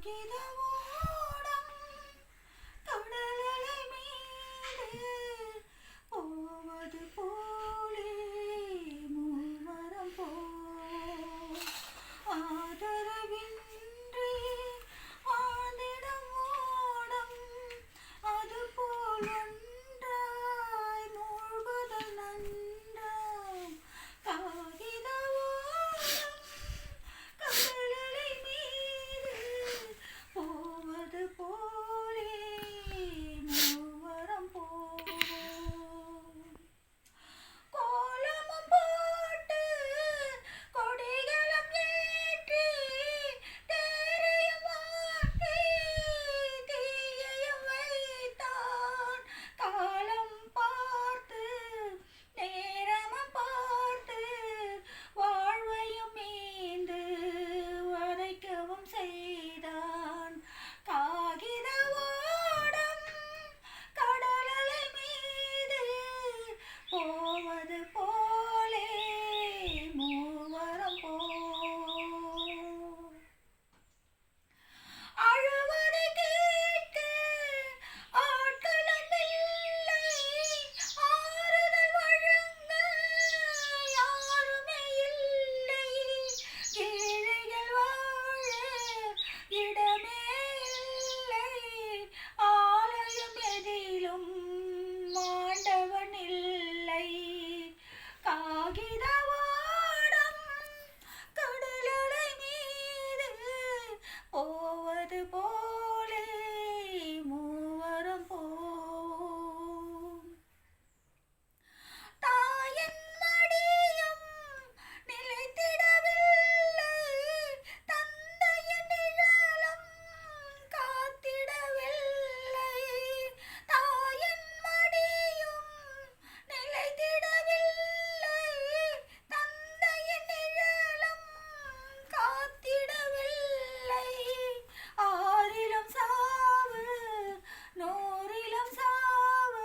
காகிதமோடம் கடலலை மீது போவது போலே மூவரம் போல் ஆதரவின்றி வாழ்ந்திடும் ஓடம் அதுபோல் ஒன்றாய் மூழ்குதல் நன்றாம் காகித ஓடம் கடலலை மீது போவது போலே மூவரம் போல் கோலமும் போட்டு கொடிகளும் ஏற்றி தேரையும் மாற்றி தீயையும் வைத்தான் காலம் பார்த்து நேரமும் பார்த்து வாழ்வையும் மீந்து வதைக்கவும் செய்தான் காகித ஓடம் கடலலை மீது போவது போலே மூவரம் போல் அழுவதை கேட்க ஆட்களும் இல்லை ஆறுதல் வழங்க யாருமே இல்லை ஏழைகள் வாழ இடமே இல்லை ஆலயம் எதிலும் ஆண்டவன் இல்லை காகித ஓடம் கடலலை மீது போவது போலே மூவரம் போல் தாயின் மடியும் நிலைத்திடவில்லை தந்தையின் நிழலும் காத்திடவில்லை தாயின் மடியும் நிலைத்திடவில்லை தந்தையின் நிழலும் காத்திடவில்லை ஆறிலும் சாவு நூறிலும் சாவு